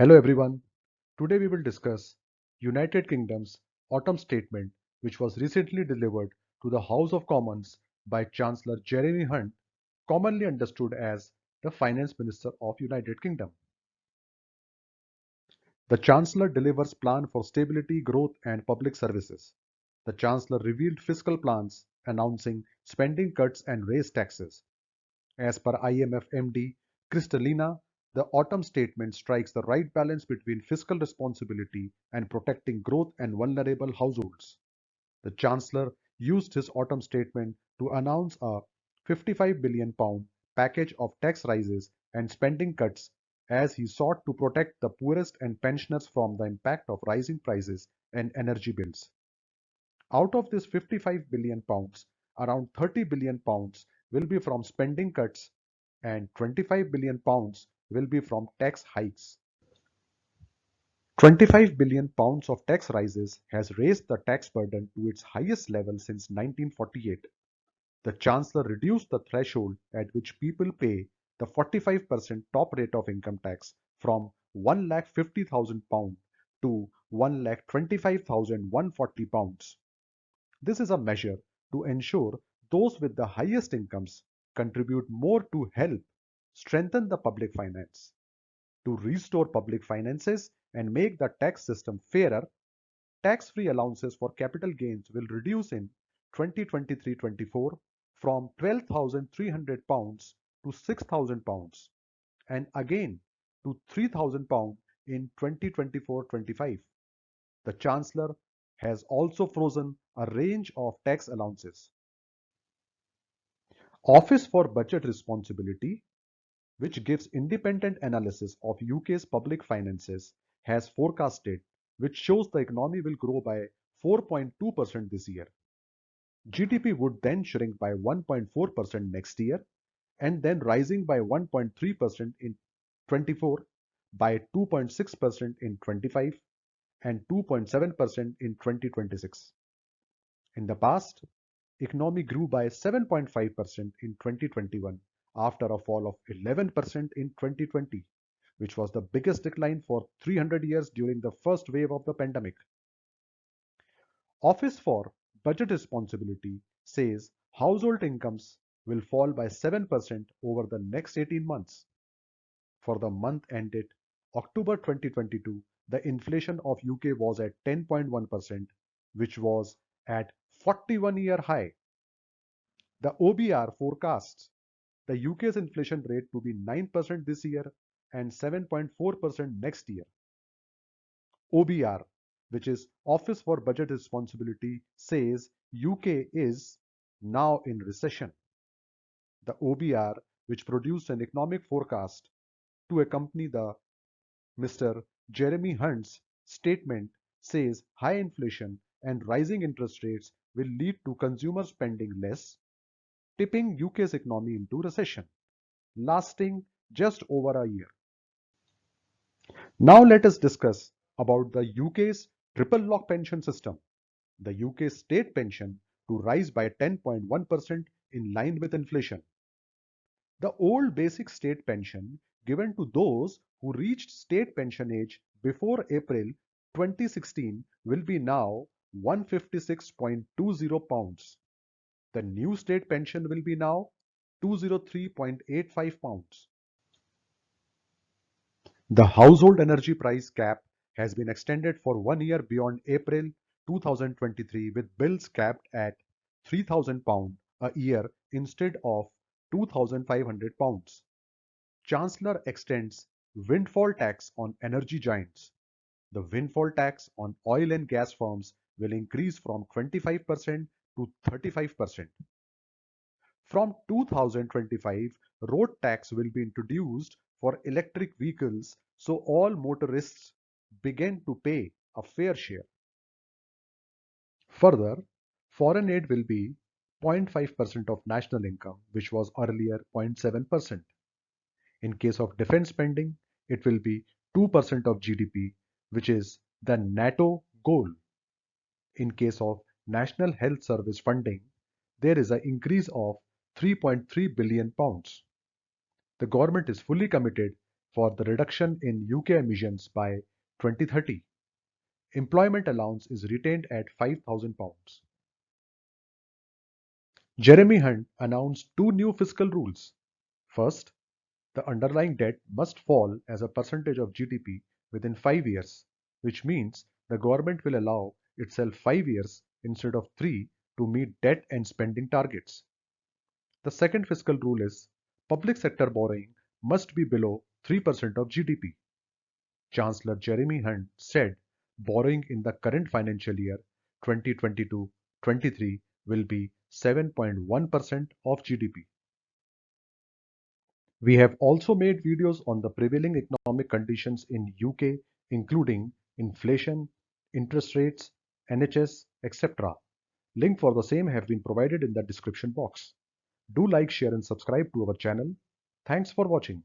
Hello everyone. Today we will discuss United Kingdom's Autumn Statement, which was recently delivered to the House of Commons by Chancellor Jeremy Hunt, commonly understood as the Finance Minister of United Kingdom. The Chancellor delivers plan for stability, growth and public services. The Chancellor revealed fiscal plans announcing spending cuts and raised taxes. As per IMF MD Kristalina, the Autumn Statement strikes the right balance between fiscal responsibility and protecting growth and vulnerable households. The Chancellor used his Autumn Statement to announce a £55 billion package of tax rises and spending cuts as he sought to protect the poorest and pensioners from the impact of rising prices and energy bills. Out of this £55 billion, around £30 billion will be from spending cuts and £25 billion will be from tax hikes. £25 billion of tax rises has raised the tax burden to its highest level since 1948. The Chancellor reduced the threshold at which people pay the 45% top rate of income tax from £1,50,000 to £1,25,140. This is a measure to ensure those with the highest incomes contribute more to help strengthen the public finance. To restore public finances and make the tax system fairer, tax-free allowances for capital gains will reduce in 2023-24 from £12,300 to £6,000 and again to £3,000 in 2024-25. The Chancellor has also frozen a range of tax allowances. Office for Budget Responsibility, which gives independent analysis of UK's public finances, has forecasted, which shows the economy will grow by 4.2% this year. GDP would then shrink by 1.4% next year and then rising by 1.3% in 24, by 2.6% in 25 and 2.7% in 2026. In the past, economy grew by 7.5% in 2021 after a fall of 11% in 2020, which was the biggest decline for 300 years during the first wave of the pandemic. Office for Budget Responsibility says household incomes will fall by 7% over the next 18 months. For the month ended October 2022, the inflation of UK was at 10.1%, which was at 41-year high. The OBR forecasts the UK's inflation rate to be 9% this year and 7.4% next year. OBR, which is Office for Budget Responsibility, says UK is now in recession. The OBR, which produced an economic forecast to accompany the Mr. Jeremy Hunt's statement, says high inflation and rising interest rates will lead to consumer spending less, tipping UK's economy into recession, lasting just over a year. Now let us discuss about the UK's triple lock pension system. The UK's state pension to rise by 10.1% in line with inflation. The old basic state pension given to those who reached state pension age before April 2016 will be now £156.20. The new state pension will be now £203.85. The household energy price cap has been extended for 1 year beyond April 2023 with bills capped at £3,000 a year instead of £2,500. Chancellor extends windfall tax on energy giants. The windfall tax on oil and gas firms will increase from 25% to 35%. From 2025, road tax will be introduced for electric vehicles so all motorists begin to pay a fair share. Further, foreign aid will be 0.5% of national income, which was earlier 0.7%. In case of defense spending, it will be 2% of GDP, which is the NATO goal. In case of National Health Service funding, there is an increase of £3.3 billion. The government is fully committed for the reduction in UK emissions by 2030. Employment allowance is retained at £5,000. Jeremy Hunt announced two new fiscal rules. First, the underlying debt must fall as a percentage of GDP within 5 years, which means the government will allow itself 5 years instead of 3 to meet debt and spending targets. The second fiscal rule is public sector borrowing must be below 3% of GDP. Chancellor Jeremy Hunt said borrowing in the current financial year 2022-23 will be 7.1% of GDP. We have also made videos on the prevailing economic conditions in UK, including inflation, interest rates, NHS, etc. Link for the same have been provided in the description box. Do like, share and subscribe to our channel. Thanks for watching.